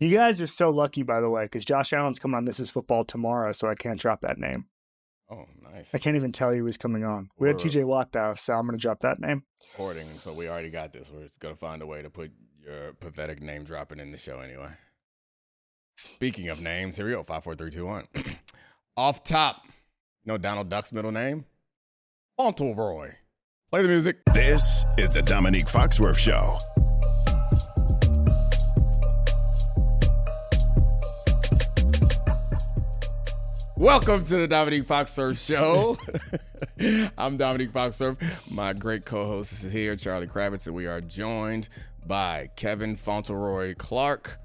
You guys are so lucky, by the way, because Josh Allen's coming on This Is Football tomorrow, so I can't drop that name. Oh, nice. I can't even tell you who's coming on. We had TJ Watt, though, so I'm going to drop that name. Recording, so we already got this. We're going to find a way to put your pathetic name dropping in the show anyway. Speaking of names, here we go. 5, 4, 3, 2, 1. Off top, you know Donald Duck's middle name? Fauntleroy. Play the music. This is the Domonique Foxworth Show. Welcome to the Domonique Foxworth Show. I'm Domonique Foxworth. My great co-host is here, Charlie Kravitz, and we are joined by Kevin Fauntleroy Clark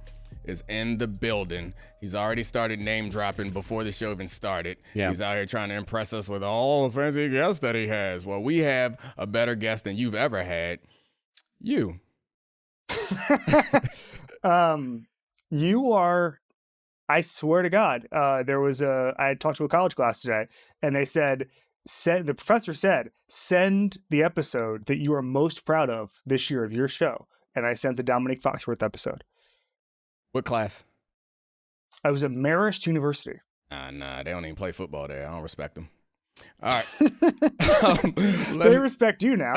is in the building. He's already started name dropping before the show even started. Yeah. He's out here trying to impress us with all the fancy guests that he has. Well, we have a better guest than you've ever had. You. You are... I swear to God, I had talked to a college class today, and they said, the professor said, send the episode that you are most proud of this year of your show. And I sent the Domonique Foxworth episode. What class? I was at Marist University. Nah, they don't even play football there. I don't respect them. All right. They respect you now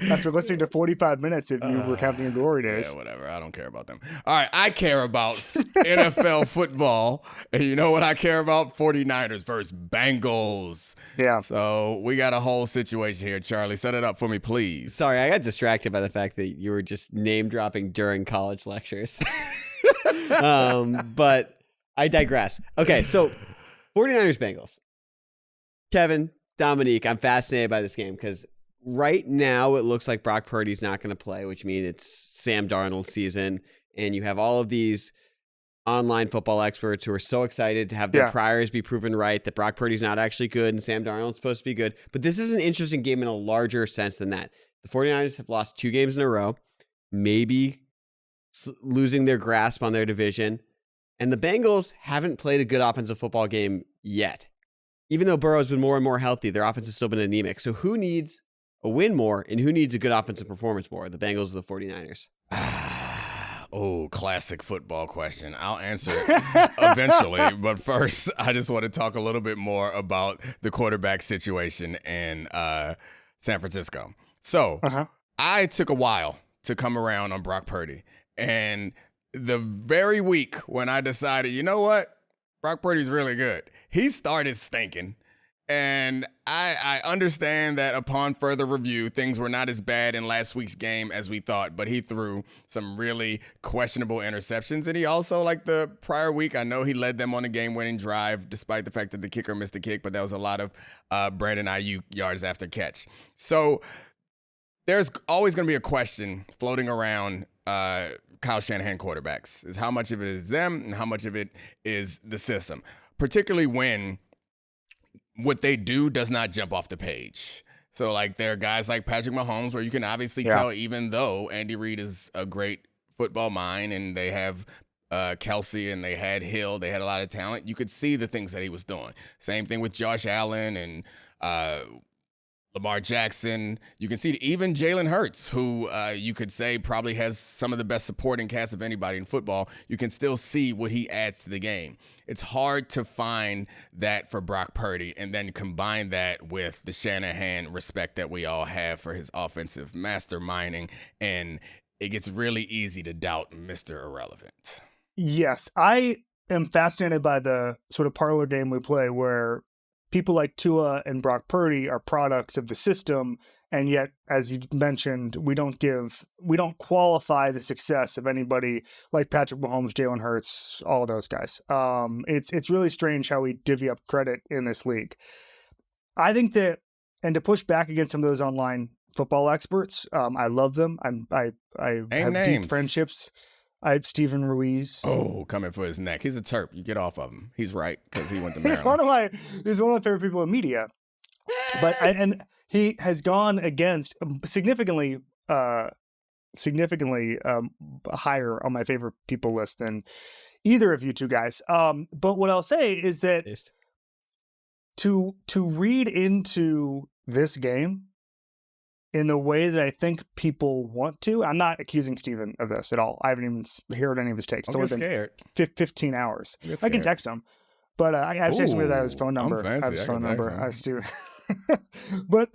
after listening to 45 minutes if you were counting your glory days. Yeah, whatever. I don't care about them. All right. I care about NFL football. And you know what I care about? 49ers versus Bengals. Yeah. So we got a whole situation here. Charlie, set it up for me, please. Sorry, I got distracted by the fact that you were just name dropping during college lectures. But I digress. Okay, so 49ers Bengals. Kevin, Domonique, I'm fascinated by this game because right now it looks like Brock Purdy's not going to play, which means it's Sam Darnold season. And you have all of these online football experts who are so excited to have their priors be proven right, that Brock Purdy's not actually good and Sam Darnold's supposed to be good. But this is an interesting game in a larger sense than that. The 49ers have lost 2 games in a row, maybe losing their grasp on their division. And the Bengals haven't played a good offensive football game yet. Even though Burrow's been more and more healthy, their offense has still been anemic. So who needs a win more and who needs a good offensive performance more, the Bengals or the 49ers? Oh, classic football question. I'll answer it eventually. But first, I just want to talk a little bit more about the quarterback situation in San Francisco. So I took a while to come around on Brock Purdy. And the very week when I decided, you know what? Brock Purdy's really good. He started stinking. And I understand that upon further review, things were not as bad in last week's game as we thought, but he threw some really questionable interceptions. And he also, like the prior week, I know he led them on a game-winning drive, despite the fact that the kicker missed a kick, but that was a lot of Brandon Ayuk yards after catch. So there's always going to be a question floating around Kyle Shanahan quarterbacks, is how much of it is them and how much of it is the system, particularly when what they do does not jump off the page. So like there are guys like Patrick Mahomes where you can obviously tell, even though Andy Reid is a great football mind and they have Kelsey and they had Hill, they had a lot of talent, you could see the things that he was doing. Same thing with Josh Allen and Lamar Jackson. You can see even Jalen Hurts, who you could say probably has some of the best supporting cast of anybody in football. You can still see what he adds to the game. It's hard to find that for Brock Purdy and then combine that with the Shanahan respect that we all have for his offensive masterminding, and it gets really easy to doubt Mr. Irrelevant. Yes, I am fascinated by the sort of parlor game we play where people like Tua and Brock Purdy are products of the system, and yet, as you mentioned, we don't qualify the success of anybody like Patrick Mahomes, Jalen Hurts, all of those guys. It's really strange how we divvy up credit in this league. I think that, and to push back against some of those online football experts, I love them. I have deep friendships. I have Steven Ruiz. Oh, coming for his neck. He's a Terp. You get off of him. He's right, because he went to Maryland. He's one of my favorite people in media. But and he has gone against significantly higher on my favorite people list than either of you two guys. But what I'll say is that to read into this game in the way that I think people want to. I'm not accusing Steven of this at all. I haven't even heard any of his takes. I'm It's only scared. been 15 hours. I can text him, but I have to text him because I have his phone number. I'm fancy. I have his I phone can number. text I was but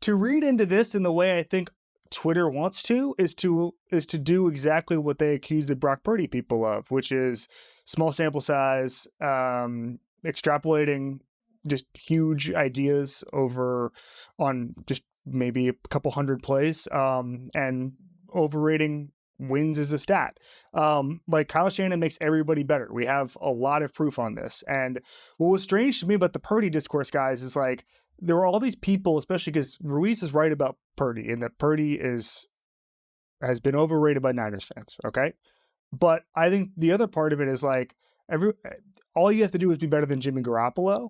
to read into this in the way I think Twitter wants to is to do exactly what they accuse the Brock Purdy people of, which is small sample size, extrapolating just huge ideas over on just maybe a couple hundred plays, and overrating wins as a stat. Like Kyle Shanahan makes everybody better. We have a lot of proof on this. And what was strange to me about the Purdy discourse, guys, is like there were all these people, especially because Ruiz is right about Purdy, and that Purdy has been overrated by Niners fans. Okay. But I think the other part of it is like all you have to do is be better than Jimmy Garoppolo.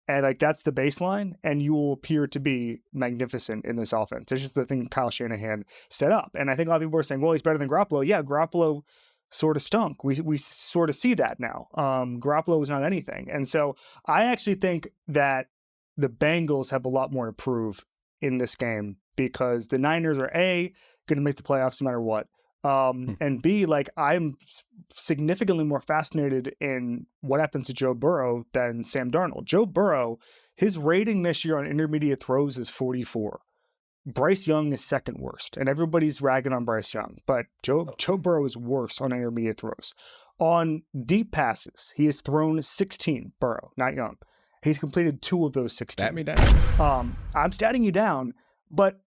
And like that's the baseline, and you will appear to be magnificent in this offense. It's just the thing Kyle Shanahan set up. And I think a lot of people are saying, well, he's better than Garoppolo. Yeah, Garoppolo sort of stunk. We sort of see that now. Garoppolo was not anything. And so I actually think that the Bengals have a lot more to prove in this game because the Niners are A, going to make the playoffs no matter what. And B, like I'm significantly more fascinated in what happens to Joe Burrow than Sam Darnold. Joe Burrow, his rating this year on intermediate throws is 44. Bryce Young is second worst, and everybody's ragging on Bryce Young, but Joe Burrow is worse on intermediate throws. On deep passes, he has thrown 16, Burrow, not Young. He's completed 2 of those 16. Stat me down. I'm statting you down, but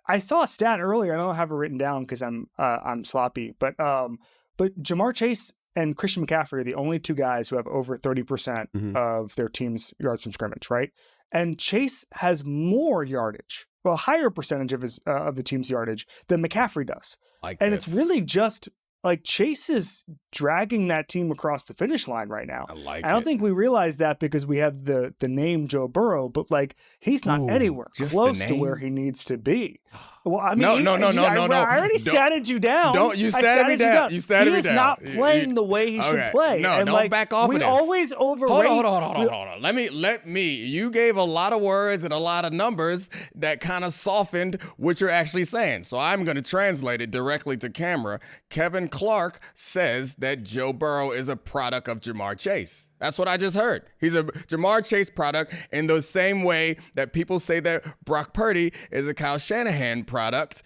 I saw a stat earlier. I don't have it written down because I'm sloppy, but Jamar Chase and Christian McCaffrey are the only 2 guys who have over 30% of their team's yards from scrimmage, right? And Chase has more yardage, well, a higher percentage of his of the team's yardage than McCaffrey does. It's really just like Chase is dragging that team across the finish line right now. I don't think we realize that because we have the name Joe Burrow, but like he's not anywhere close to where he needs to be. Well, I mean, no. I already statted you down. Don't you statted me down? You statted me down. He's not playing the way he should play. No, and don't like, back off of this. We always overrate. Hold on. Let me. You gave a lot of words and a lot of numbers that kind of softened what you're actually saying. So I'm going to translate it directly to camera. Kevin Clark says that Joe Burrow is a product of Jamar Chase. That's what I just heard. He's a Jamar Chase product in the same way that people say that Brock Purdy is a Kyle Shanahan product.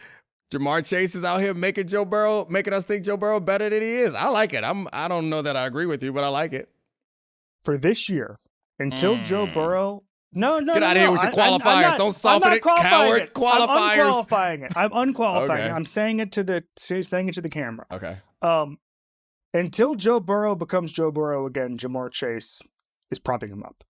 Jamar Chase is out here making us think Joe Burrow better than he is. I like it. I don't know that I agree with you, but I like it. For this year, until Joe Burrow... No. Get out of here with your qualifiers. Don't soften it, coward. Qualifiers. I'm unqualifying Okay. it. I'm saying it to the camera. Okay. Until Joe Burrow becomes Joe Burrow again, Jamar Chase is propping him up.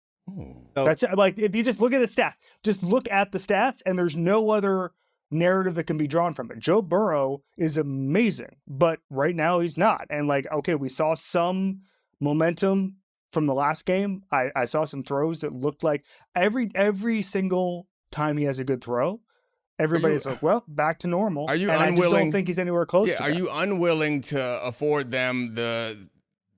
So, That's it. Like if you just look at the stats, and there's no other narrative that can be drawn from it. Joe Burrow is amazing, but right now he's not. And like, okay, we saw some momentum from the last game. I saw some throws that looked like every single time he has a good throw, everybody's like, well, back to normal. Are you and unwilling? I just don't think he's anywhere close to Are that. you unwilling to afford them the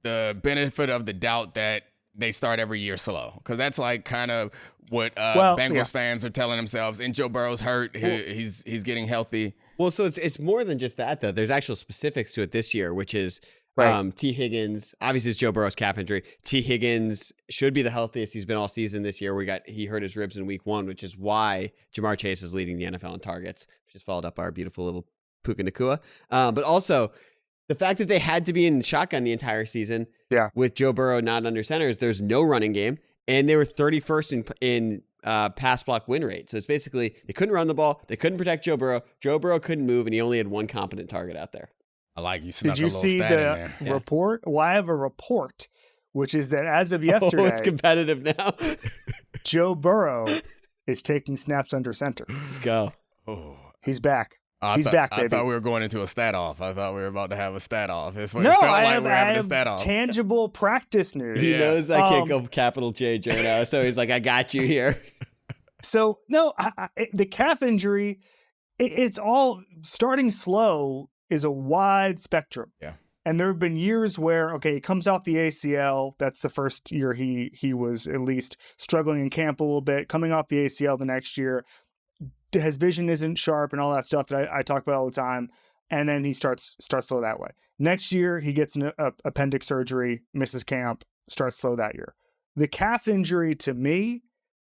benefit of the doubt that they start every year slow? Because that's like kind of what Bengals fans are telling themselves. And Joe Burrow's hurt. He's getting healthy. well, so it's more than just that though. There's actual specifics to it this year, which is Right. T. Higgins. Obviously, it's Joe Burrow's calf injury. T. Higgins should be the healthiest he's been all season this year. He hurt his ribs in week 1, which is why Jamar Chase is leading the NFL in targets, which is followed up by our beautiful little Puka Nacua. But also the fact that they had to be in shotgun the entire season with Joe Burrow not under centers, there's no running game, and they were 31st in pass block win rate. So it's basically they couldn't run the ball, they couldn't protect Joe Burrow. Joe Burrow couldn't move, and he only had 1 competent target out there. I like you snuck Did you a little see stat in the there. report? Well, I have a report, which is that as of yesterday, Oh, it's competitive now. Joe Burrow is taking snaps under center. Let's go. Oh. He's back. I He's back, baby. I thought we were going into a stat off. I thought we were about to have a stat off. That's what No, it felt I like have, we were having I a stat have off. tangible practice news. He Yeah. knows that can't go capital J now, so he's like, I got you here. So, no, the calf injury, it's all starting slow is a wide spectrum. Yeah. And there have been years where, okay, he comes off the ACL. That's the first year he was at least struggling in camp a little bit. Coming off the ACL the next year, his vision isn't sharp and all that stuff that I talk about all the time. And then he starts slow that way. Next year, he gets an appendix surgery, misses camp, starts slow that year. The calf injury to me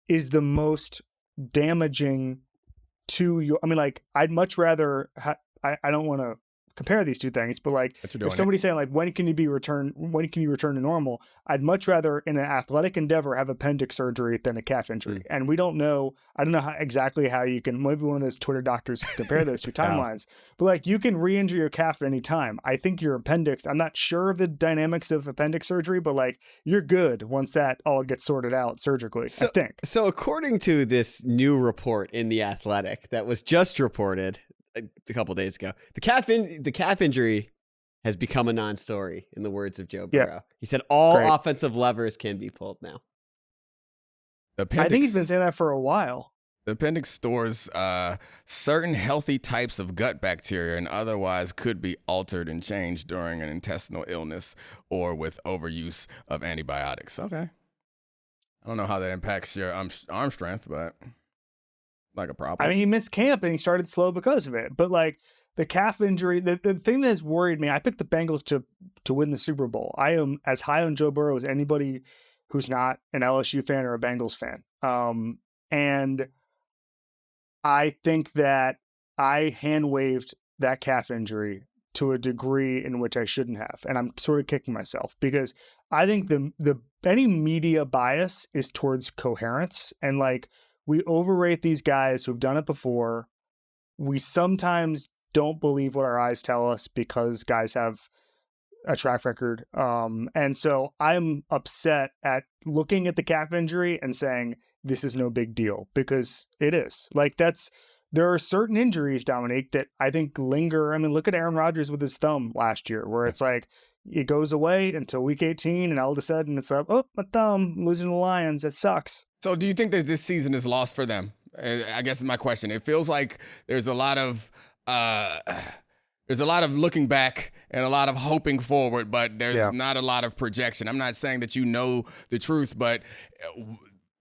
is the most damaging to you. I mean, like, I'd much rather, I don't want to compare these two things, but like, if somebody's saying like, when can you return to normal? I'd much rather in an athletic endeavor have appendix surgery than a calf injury. And I don't know exactly how you can, maybe one of those Twitter doctors can compare those two timelines, but like, you can re-injure your calf at any time. I think your appendix, I'm not sure of the dynamics of appendix surgery, but like, you're good once that all gets sorted out surgically, I think. So according to this new report in The Athletic that was just reported a couple days ago, the calf injury has become a non-story, in the words of Joe Burrow. Yeah. He said all offensive levers can be pulled now. I think he's been saying that for a while. The appendix stores certain healthy types of gut bacteria and otherwise could be altered and changed during an intestinal illness or with overuse of antibiotics. Okay. I don't know how that impacts your arm strength, but like a problem. I mean, he missed camp and he started slow because of it. But like the calf injury, the thing that has worried me, I picked the Bengals to win the Super Bowl. I am as high on Joe Burrow as anybody who's not an LSU fan or a Bengals fan. And I think that I hand waved that calf injury to a degree in which I shouldn't have. And I'm sort of kicking myself because I think any media bias is towards coherence, and like, we overrate these guys who've done it before. We sometimes don't believe what our eyes tell us because guys have a track record. And so I'm upset at looking at the calf injury and saying, this is no big deal, because it is. Like, there are certain injuries, Domonique, that I think linger. I mean, look at Aaron Rodgers with his thumb last year, where it's like, it goes away until week 18, and all of a sudden it's like, oh, my thumb, losing the Lions. It sucks. So do you think that this season is lost for them? I guess is my question. It feels like there's a lot of looking back and a lot of hoping forward, but there's not a lot of projection. I'm not saying that you know the truth, but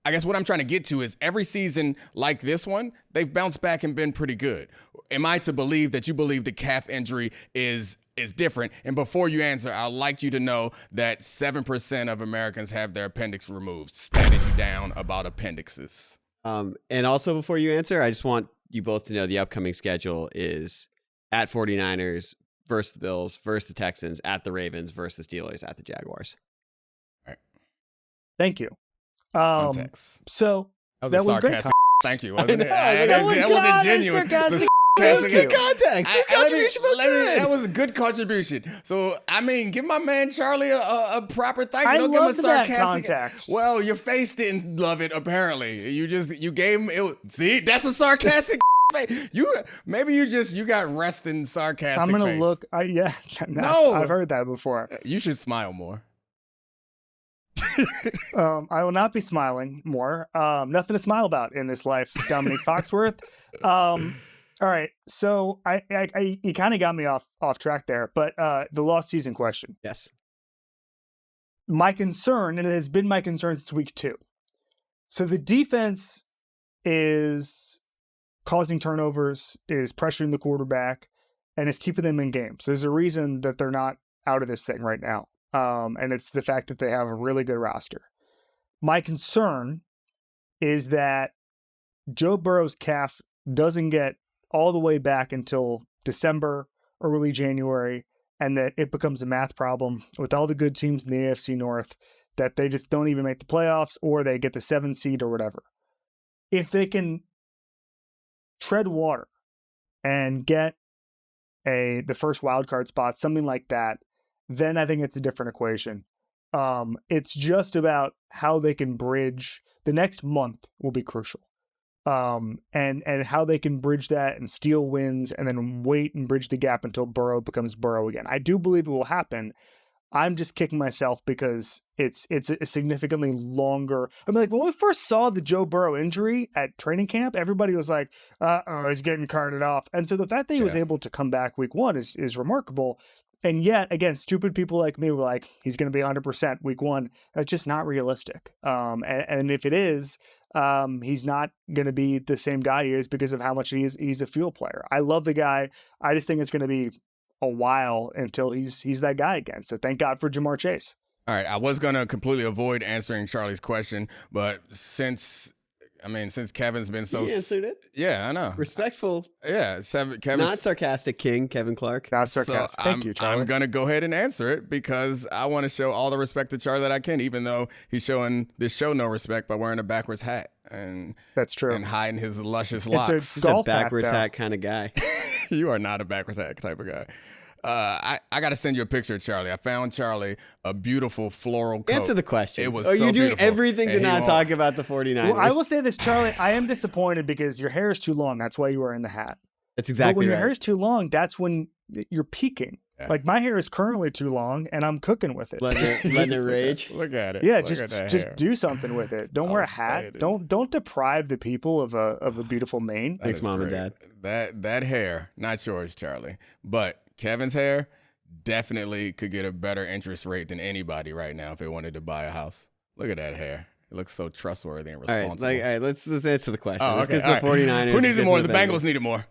I guess what I'm trying to get to is every season like this one, they've bounced back and been pretty good. Am I to believe that you believe the calf injury is different? And before you answer, I'd like you to know that 7% of Americans have their appendix removed. Standing you down about appendixes. And also before you answer, I just want you both to know the upcoming schedule is at 49ers versus the Bills versus the Texans, at the Ravens versus the Steelers, at the Jaguars. All right. Thank you. Context. So that was sarcastic. great. Thank you. Wasn't it? That wasn't genuine. sarcastic. Good context. Good contribution. That was a good contribution. So, I mean, give my man Charlie a proper thank you. Don't give him a sarcastic. Context. Well, your face didn't love it, apparently. You gave him it. See, that's a sarcastic face. You got resting sarcastic. I'm gonna face. look. No, I've heard that before. You should smile more. I will not be smiling more. Nothing to smile about in this life, Domonique Foxworth. All right, so you kind of got me off track there, but the lost season question. Yes. My concern, and it has been my concern since week 2. So the defense is causing turnovers, is pressuring the quarterback, and is keeping them in games. So there's a reason that they're not out of this thing right now. And it's the fact that they have a really good roster. My concern is that Joe Burrow's calf doesn't get all the way back until December, early January, and that it becomes a math problem with all the good teams in the AFC North, that they just don't even make the playoffs, or they get the 7th seed or whatever. If they can tread water and get the first wild card spot, something like that, then I think it's a different equation. It's just about how they can bridge. The next month will be crucial. And how they can bridge that and steal wins and then wait and bridge the gap until Burrow becomes Burrow again. I do believe it will happen. I'm just kicking myself because it's a significantly longer. I mean, like, when we first saw the Joe Burrow injury at training camp, everybody was like, he's getting carted off. And so the fact that he was able to come back week 1 is remarkable. And yet, again, stupid people like me were like, he's going to be 100% week 1. That's just not realistic. And if it is, he's not going to be the same guy he is because of how much he's a field player. I love the guy. I just think it's going to be a while until he's that guy again. So thank God for Jamar Chase. All right, I was going to completely avoid answering Charlie's question, but since Kevin's been so... He answered it. Yeah, I know. Respectful. Yeah, Kevin's... Not sarcastic, King, Kevin Clark. Not sarcastic. Thank you, Charlie. I'm going to go ahead and answer it because I want to show all the respect to Charlie that I can, even though he's showing this show no respect by wearing a backwards hat. And that's true. And hiding his luscious locks. He's a backwards hat kind of guy. You are not a backwards hat type of guy. I got to send you a picture, Charlie. I found Charlie a beautiful floral coat. Answer the question. It was Are so you doing beautiful. everything to not talk about the 49ers? Well, I will say this, Charlie. I am disappointed because your hair is too long. That's why you are in the hat. That's exactly But when your right. hair is too long, that's when you're peaking. Yeah. Like my hair is currently too long, and I'm cooking with it. Letting it rage. Look at it. Yeah, Look just at that hair. do something with it. Don't wear a hat. Outstanding. Don't deprive the people of a beautiful mane. That Thanks, is Mom and great. Dad. That hair, not yours, Charlie, but Kevin's hair definitely could get a better interest rate than anybody right now if they wanted to buy a house. Look at that hair. It looks so trustworthy and responsible. All right, let's answer the question. Oh, okay. Because the 49ers. Who needs it more? The Bengals need it more.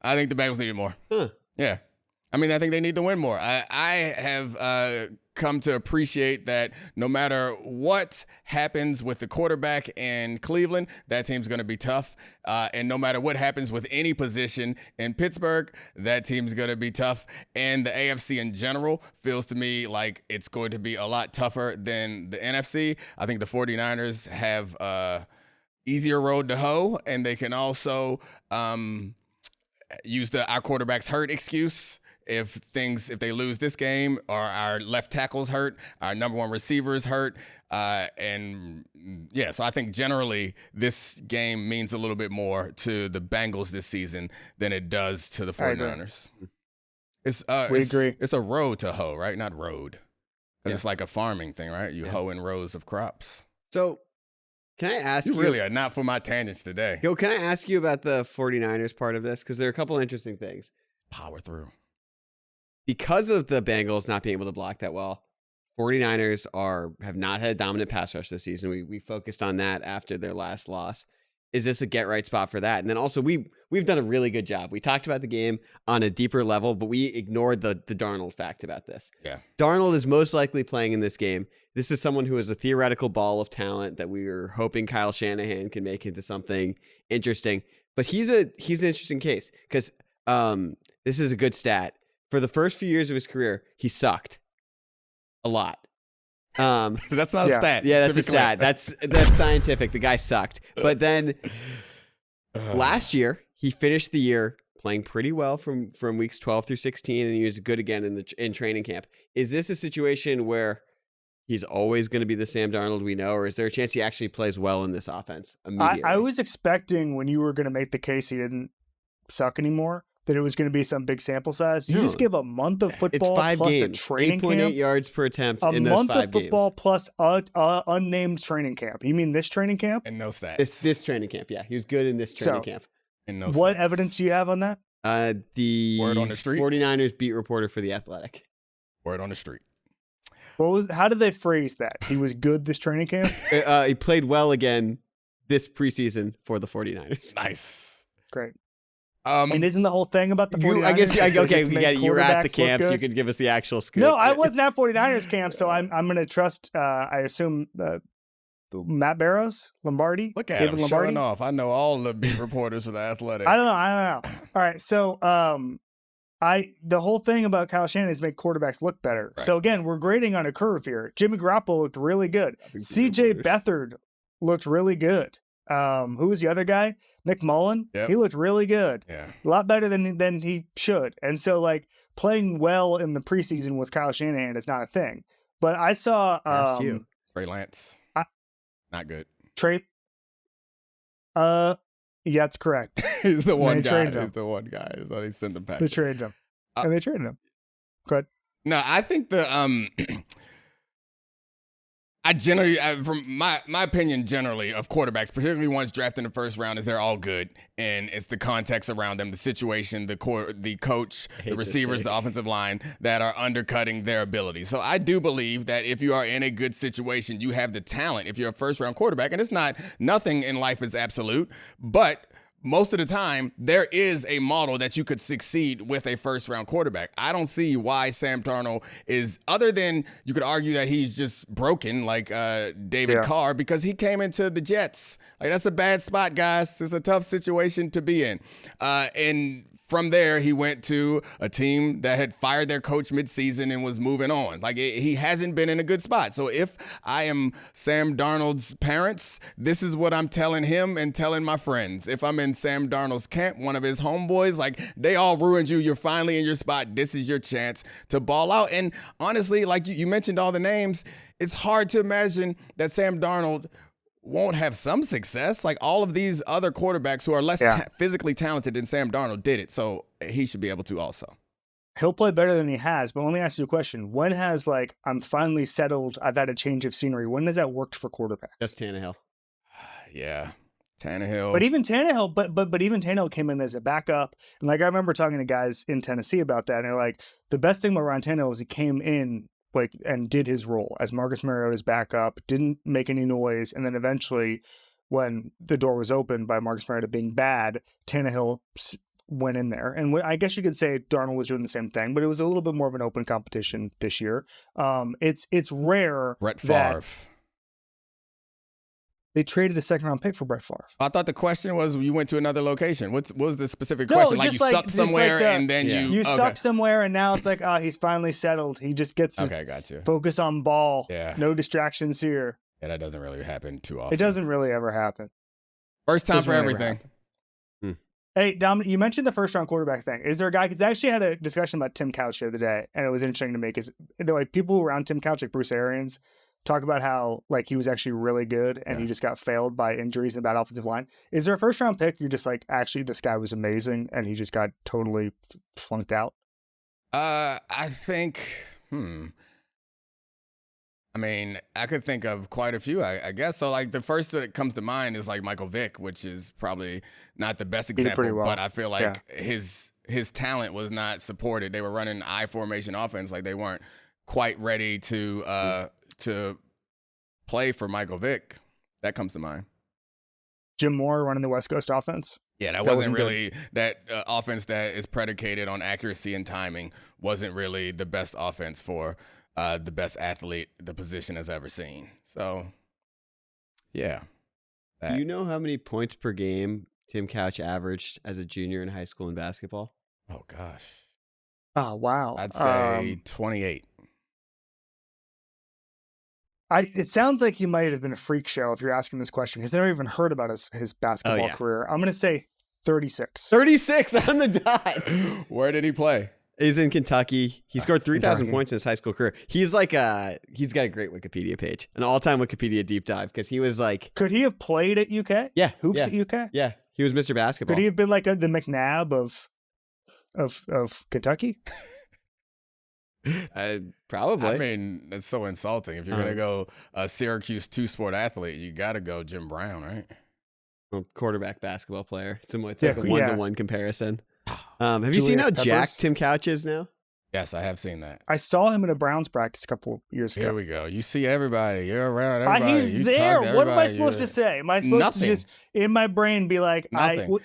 I think the Bengals need it more. Huh. Yeah. I mean, I think they need to win more. I have come to appreciate that no matter what happens with the quarterback in Cleveland, that team's going to be tough. And no matter what happens with any position in Pittsburgh, that team's going to be tough. And the AFC in general feels to me like it's going to be a lot tougher than the NFC. I think the 49ers have easier road to hoe, and they can also use our quarterback's hurt excuse. If they lose this game, or our left tackle's hurt, our number one receiver's hurt, and yeah, so I think generally this game means a little bit more to the Bengals this season than it does to the 49ers. We agree. It's a road to hoe, right? Not road. Yeah. It's like a farming thing, right? You hoe in rows of crops. So, can I ask you? You really are not for my tangents today. Yo, can I ask you about the 49ers part of this? Because there are a couple interesting things. Power through. Because of the Bengals not being able to block that well, 49ers have not had a dominant pass rush this season. We focused on that after their last loss. Is this a get right spot for that? And then also we've done a really good job. We talked about the game on a deeper level, but we ignored the Darnold fact about this. Yeah. Darnold is most likely playing in this game. This is someone who is a theoretical ball of talent that we were hoping Kyle Shanahan can make into something interesting. But he's an interesting case because this is a good stat. For the first few years of his career, he sucked a lot. That's not a stat. Yeah, that's a stat. That's scientific. The guy sucked. But then last year, he finished the year playing pretty well from weeks 12 through 16, and he was good again in training camp. Is this a situation where he's always going to be the Sam Darnold we know, or is there a chance he actually plays well in this offense immediately? I was expecting when you were going to make the case he didn't suck anymore, that it was going to be some big sample size. You just give a month of football it's 5 plus games, a training 8.8 camp. yards per attempt in those 5 games. A month of football plus a unnamed training camp. You mean this training camp? And no stats. This training camp, yeah. He was good in this training camp. And no What stats. evidence do you have on that? The Word on the street? 49ers beat reporter for The Athletic. Word on the street. How did they phrase that? He was good this training camp? He played well again this preseason for the 49ers. Nice. Great. And isn't the whole thing about the 49ers? I guess, they okay, just we make get it. You were at the quarterbacks look camps. good? You could give us the actual scoop. No, I wasn't at 49ers camp, so I'm going to trust, I assume, Matt Barrows, Lombardi. Look at David him Lombardi. showing off. I know all the beat reporters for the Athletic. I don't know. All right, so the whole thing about Kyle Shanahan is make quarterbacks look better. Right. So again, we're grading on a curve here. Jimmy Garoppolo looked really good. CJ Beathard looked really good. Who was the other guy? Nick Mullen. Yep. He looked really good. Yeah. A lot better than he should. And so like playing well in the preseason with Kyle Shanahan is not a thing. But I saw That's you. Trey Lance. Not good. Trey. Yeah, that's correct. He's the one They guy. traded him. He's the one guy. So they sent him back. They traded him. And they traded him. Good. No, I think From my opinion, generally of quarterbacks, particularly ones drafted in the first round, is they're all good, and it's the context around them, the situation, the coach, the receivers, the offensive line that are undercutting their ability. So I do believe that if you are in a good situation, you have the talent. If you're a first round quarterback, and nothing in life is absolute, but most of the time, there is a model that you could succeed with a first-round quarterback. I don't see why Sam Darnold is, other than you could argue that he's just broken like David Carr, because he came into the Jets. Like, that's a bad spot, guys. It's a tough situation to be in. And from there, he went to a team that had fired their coach midseason and was moving on. Like, he hasn't been in a good spot. So if I am Sam Darnold's parents, this is what I'm telling him and telling my friends. If I'm in Sam Darnold's camp, one of his homeboys, like, they all ruined you. You're finally in your spot. This is your chance to ball out. And honestly, like you mentioned all the names, it's hard to imagine that Sam Darnold won't have some success. Like, all of these other quarterbacks who are less physically talented than Sam Darnold did it. So he should be able to also. He'll play better than he has, but let me ask you a question. When has, like, I'm finally settled, I've had a change of scenery, when has that worked for quarterbacks? Just Tannehill. Yeah. Tannehill. But even Tannehill, but even Tannehill came in as a backup. And, like, I remember talking to guys in Tennessee about that, and they're like, the best thing about Ryan Tannehill was he came in and did his role as Marcus Mariota's backup, didn't make any noise, and then eventually, when the door was opened by Marcus Mariota being bad, Tannehill went in there. And I guess you could say Darnold was doing the same thing, but it was a little bit more of an open competition this year. It's rare. Brett Favre. They traded a second-round pick for Brett Favre. I thought the question was you went to another location. What was the specific question? Like, you sucked somewhere and then you sucked somewhere, and now it's like, he's finally settled. He just gets to focus on ball. Yeah. No distractions here. Yeah, that doesn't really happen too often. It doesn't really ever happen. First time for everything. Hey, Dom, you mentioned the first-round quarterback thing. Is there a guy? Because I actually had a discussion about Tim Couch the other day, and it was interesting to me because like people around Tim Couch, like Bruce Arians, talk about how, like, he was actually really good and he just got failed by injuries and bad offensive line. Is there a first round pick you're just like, actually, this guy was amazing and he just got totally flunked out? I think, I mean, I could think of quite a few, I guess. So, like, the first that comes to mind is, like, Michael Vick, which is probably not the best example, but I feel like his talent was not supported. They were running I formation offense. Like, they weren't quite ready to play for Michael Vick. That comes to mind. Jim Moore running the West Coast offense. Yeah, that wasn't really good. That offense that is predicated on accuracy and timing wasn't really the best offense for the best athlete the position has ever seen. So, yeah. Do you know how many points per game Tim Couch averaged as a junior in high school in basketball? Oh, gosh. Oh, wow. I'd say 28. It sounds like he might have been a freak show if you're asking this question, because I never even heard about his basketball career. I'm going to say 36. 36 on the dot. Where did he play? He's in Kentucky. He scored 3,000 points in his high school career. He's like he's got a great Wikipedia page, an all-time Wikipedia deep dive, because he was like. Could he have played at UK? Yeah, hoops at UK. Yeah, he was Mr. Basketball. Could he have been like the McNabb of Kentucky? Probably. I mean, that's so insulting. If you're gonna go a Syracuse two-sport athlete, you got to go Jim Brown, right? Well, quarterback basketball player. It's like a one-to-one comparison. Have you seen how Peppers? jacked Tim Couch is now? Yes, I have seen that. I saw him at a Browns practice a couple years ago. Here we go. You see everybody. You're around everybody. He's there. What am I supposed to say? Am I supposed to just, in my brain, be like,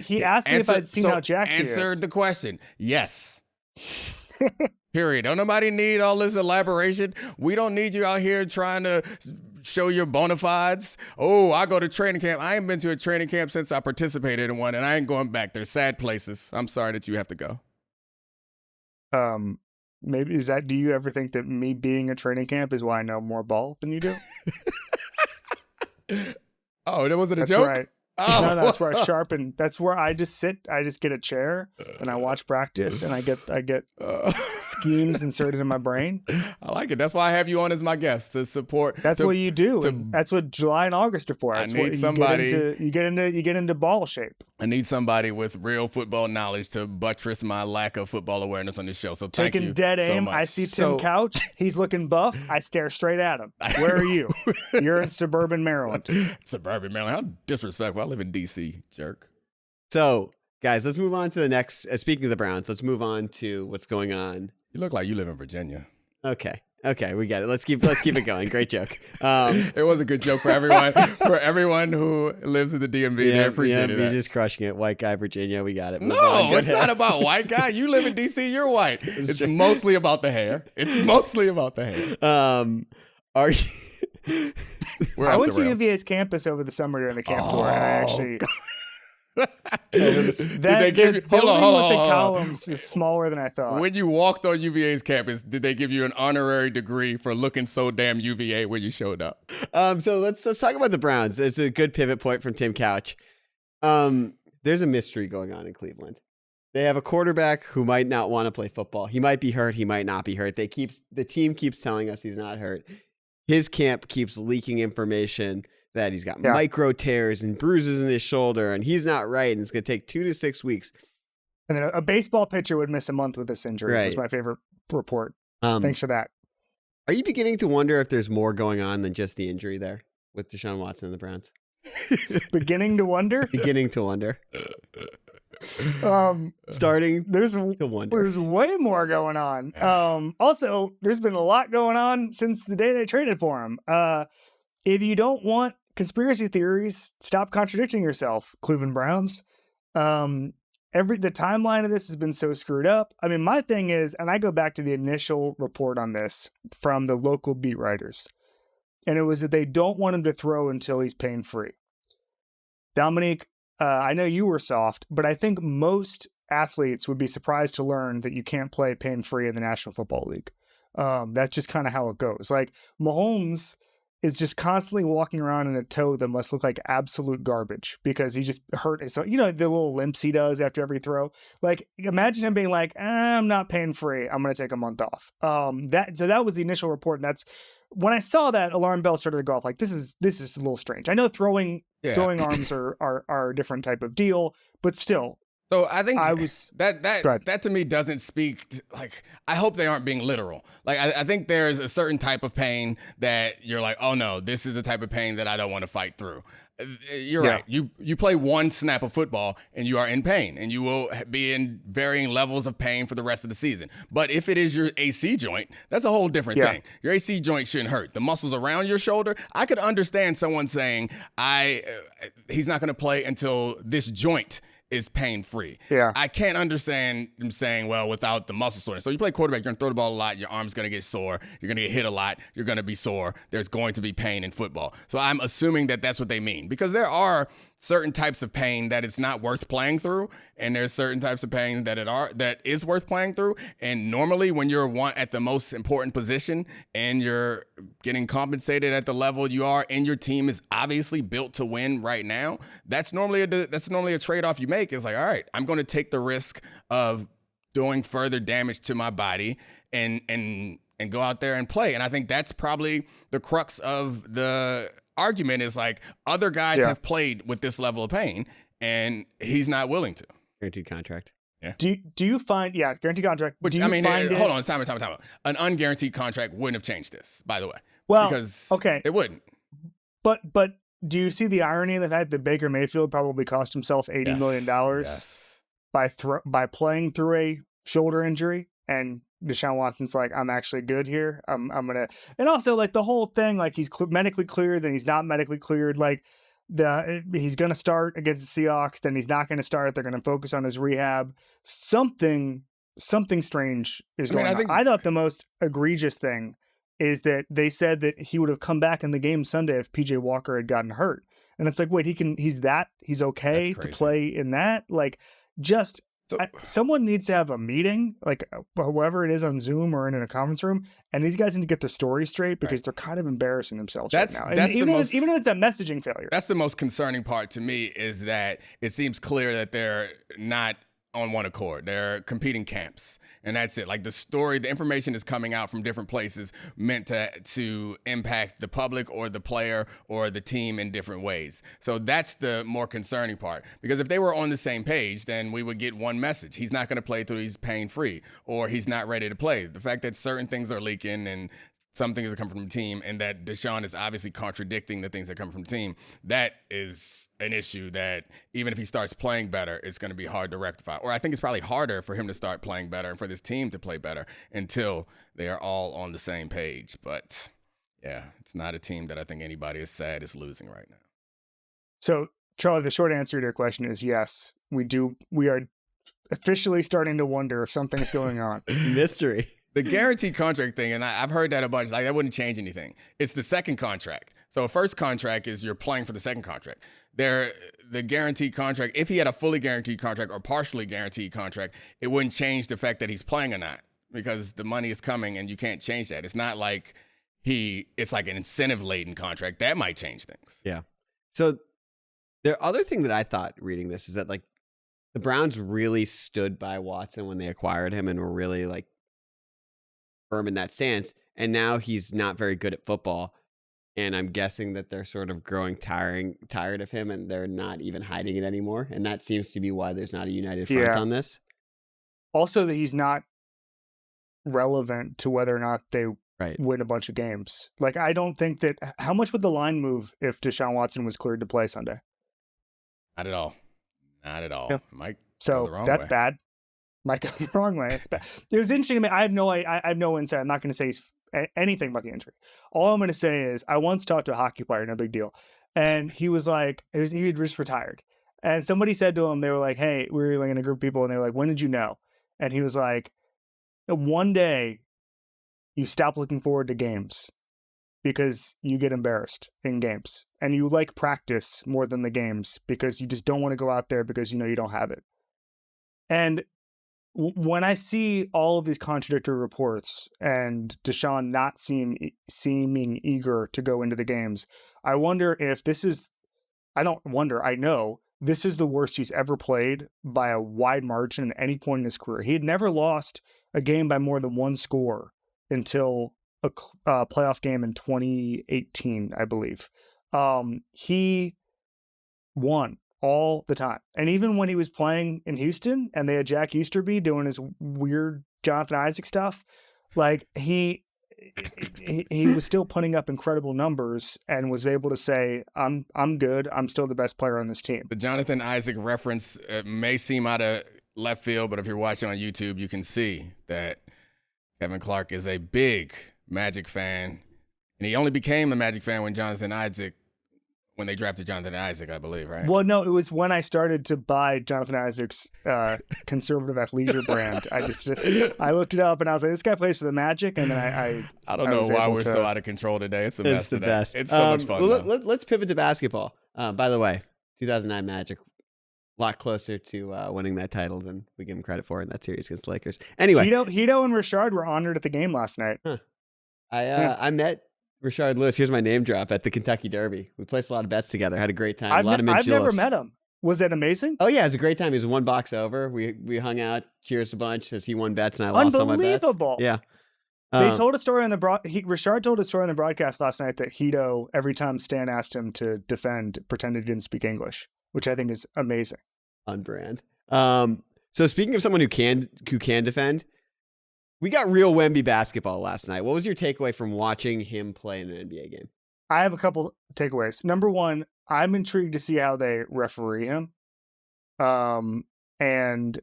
he asked me if I'd seen how jacked he is. Answered the question. Yes. Period. Don't nobody need all this elaboration. We don't need you out here trying to show your bona fides. Oh, I go to training camp. I ain't been to a training camp since I participated in one, and I ain't going back. They're sad places. I'm sorry that you have to go. Maybe do you ever think that me being at training camp is why I know more ball than you do? Oh, that wasn't a That's joke? Right. Oh. No, that's where I sharpen. That's where I just sit. I just get a chair and I watch practice, and I get schemes inserted in my brain. I like it. That's why I have you on as my guest to support. That's what you do. And that's what July and August are for. That's I need what somebody. You get into ball shape. I need somebody with real football knowledge to buttress my lack of football awareness on this show. So thank you Taking dead so aim, much. I see Tim Couch. He's looking buff. I stare straight at him. Where are you? You're in suburban Maryland. Suburban Maryland. How disrespectful. I live in D.C., jerk. So, guys, let's move on to the next. Speaking of the Browns, let's move on to what's going on. You look like you live in Virginia. Okay, we get it. Let's keep it going. Great joke. It was a good joke for everyone. For everyone who lives in the DMV, they appreciated that. You're just crushing it. White guy, Virginia, we got it. Move No, on. it's not about white guy. You live in D.C., you're white. It's mostly about the hair. Are you? We're I off went the to rails. UVA's campus over the summer during the camp tour, and I actually Did they give you? Hold on. with the columns is smaller than I thought. When you walked on UVA's campus, did they give you an honorary degree for looking so damn UVA when you showed up? So let's talk about the Browns. It's a good pivot point from Tim Couch. There's a mystery going on in Cleveland. They have a quarterback who might not want to play football. He might be hurt. He might not be hurt. The team keeps telling us he's not hurt. His camp keeps leaking information that he's got micro tears and bruises in his shoulder, and he's not right, and it's going to take 2 to 6 weeks. And then a baseball pitcher would miss a month with this injury. Right. Was my favorite report. Thanks for that. Are you beginning to wonder if there's more going on than just the injury there with Deshaun Watson and the Browns? Beginning to wonder. Beginning to wonder. Starting to wonder. There's way more going on. Also, there's been a lot going on since the day they traded for him. If you don't want conspiracy theories, stop contradicting yourself, Cleveland Browns. The timeline of this has been so screwed up. I mean, my thing is, and I go back to the initial report on this from the local beat writers, and it was that they don't want him to throw until he's pain-free. Domonique, I know you were soft, but I think most athletes would be surprised to learn that you can't play pain-free in the National Football League. That's just kind of how it goes. Like, Mahomes is just constantly walking around in a toe that must look like absolute garbage because he just hurt his, the little limps he does after every throw. Like, imagine him being like, I'm not pain-free. I'm going to take a month off. So that was the initial report. And that's when I saw that, alarm bells started to go off. Like, this is a little strange. I know throwing arms are a different type of deal, but still. So I think that to me doesn't speak like, I hope they aren't being literal. Like, I think there's a certain type of pain that you're like, oh no, this is the type of pain that I don't want to fight through. You're right. You play one snap of football and you are in pain, and you will be in varying levels of pain for the rest of the season. But if it is your AC joint, that's a whole different thing. Your AC joint shouldn't hurt. The muscles around your shoulder, I could understand someone saying, he's not going to play until this joint is pain-free. Yeah. I can't understand them saying, well, without the muscle soreness. So you play quarterback, you're going to throw the ball a lot, your arm's going to get sore, you're going to get hit a lot, you're going to be sore, there's going to be pain in football. So I'm assuming that that's what they mean, because there are certain types of pain that it's not worth playing through, and there's certain types of pain that is worth playing through. And normally when you're at the most important position and you're getting compensated at the level you are, and your team is obviously built to win right now, that's normally a trade-off you make. It's like, all right, I'm going to take the risk of doing further damage to my body and go out there and play. And I think that's probably the crux of the argument, is like, other guys have played with this level of pain and he's not willing to. Guaranteed contract. Yeah. Do you find guaranteed contract? Which, hold on, time out. An unguaranteed contract wouldn't have changed this, by the way. Well, because okay, it wouldn't. But do you see the irony in the fact that Baker Mayfield probably cost himself $80 million by playing through a shoulder injury, and Deshaun Watson's like, I'm actually good here. I'm gonna, and also like the whole thing, like he's medically cleared, then he's not medically cleared. Like he's gonna start against the Seahawks, then he's not gonna start. They're gonna focus on his rehab. Something strange is going on. I thought the most egregious thing is that they said that he would have come back in the game Sunday if PJ Walker had gotten hurt. And it's like, wait, he's okay to play in that? Like, just someone needs to have a meeting, like whoever it is on Zoom or in a conference room, and these guys need to get their story straight, because they're kind of embarrassing themselves right now. And even if it's a messaging failure. That's the most concerning part to me, is that it seems clear that they're not on one accord. They're competing camps, and that's it. Like the story, the information is coming out from different places meant to impact the public or the player or the team in different ways. So that's the more concerning part, because if they were on the same page, then we would get one message. He's not going to play till he's pain-free, or he's not ready to play. The fact that certain things are leaking and some things that come from the team, and that Deshaun is obviously contradicting the things that come from the team, that is an issue that even if he starts playing better, it's going to be hard to rectify. Or I think it's probably harder for him to start playing better and for this team to play better until they are all on the same page. But yeah, it's not a team that I think anybody is sad is losing right now. So, Charlie, the short answer to your question is yes, we do. We are officially starting to wonder if something's going on. Mystery. The guaranteed contract thing, and I've heard that a bunch, like that wouldn't change anything. It's the second contract. So a first contract is you're playing for the second contract. The guaranteed contract, if he had a fully guaranteed contract or partially guaranteed contract, it wouldn't change the fact that he's playing or not, because the money is coming and you can't change that. It's not like it's like an incentive-laden contract. That might change things. Yeah. So the other thing that I thought reading this is that like the Browns really stood by Watson when they acquired him and were really like firm in that stance, and now he's not very good at football, and I'm guessing that they're sort of growing tired of him, and they're not even hiding it anymore, and that seems to be why there's not a united front on this. Also, that he's not relevant to whether or not they Right. win a bunch of games. Like, I don't think that. How much would the line move if Deshaun Watson was cleared to play Sunday? Not at all. Not at all. Yeah. Might go So the wrong that's way. bad. Might go the wrong way. It's bad. It was interesting to me. I have no insight. I'm not going to say anything about the injury. All I'm going to say is I once talked to a hockey player, no big deal, and he was like, he had just retired, and somebody said to him, they were like, "Hey, we were like in a group of people," and they were like, "When did you know?" And he was like, "One day, you stop looking forward to games because you get embarrassed in games, and you like practice more than the games because you just don't want to go out there because you know you don't have it." And when I see all of these contradictory reports and Deshaun not seeming eager to go into the games, I wonder if this is, I know this is the worst he's ever played by a wide margin at any point in his career. He had never lost a game by more than one score until a playoff game in 2018, I believe. He won all the time. And even when he was playing in Houston and they had Jack Easterby doing his weird Jonathan Isaac stuff, like he was still putting up incredible numbers and was able to say, I'm good. I'm still the best player on this team. The Jonathan Isaac reference may seem out of left field, but if you're watching on YouTube, you can see that Kevin Clark is a big Magic fan. And he only became a Magic fan when they drafted Jonathan Isaac, I believe, right? Well, no, it was when I started to buy Jonathan Isaac's conservative athleisure brand. I looked it up and I was like, this guy plays for the Magic, and then I don't know why we're so out of control today. It's a mess It's the today. best. It's so much fun. Well, let's pivot to basketball. By the way, 2009 Magic, a lot closer to winning that title than we give him credit for in that series against the Lakers. Anyway, Hito and Richard were honored at the game last night. Huh. I met Rashard Lewis, here's my name drop, at the Kentucky Derby. We placed a lot of bets together, had a great time. I've never met him. Was that amazing? Oh yeah, it was a great time. He was one box over. We hung out, cheers a bunch as he won bets and I lost all my bets. Unbelievable. Yeah. They told a story on the Richard told a story on the broadcast last night that Hito, every time Stan asked him to defend, pretended he didn't speak English, which I think is amazing. On brand. So speaking of someone who can defend, we got real Wemby basketball last night. What was your takeaway from watching him play in an NBA game? I have a couple takeaways. Number one, I'm intrigued to see how they referee him. And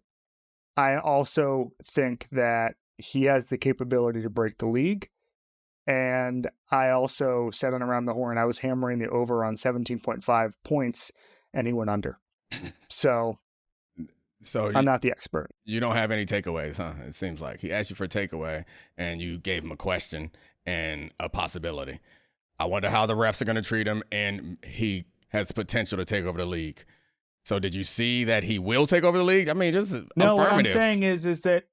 I also think that he has the capability to break the league. And I also said on Around the Horn, I was hammering the over on 17.5 points, and he went under. So I'm not the expert. You don't have any takeaways, huh? It seems like he asked you for a takeaway and you gave him a question and a possibility. I wonder how the refs are going to treat him, and he has the potential to take over the league. So did you see that he will take over the league? I mean, just no. affirmative. What I'm saying is that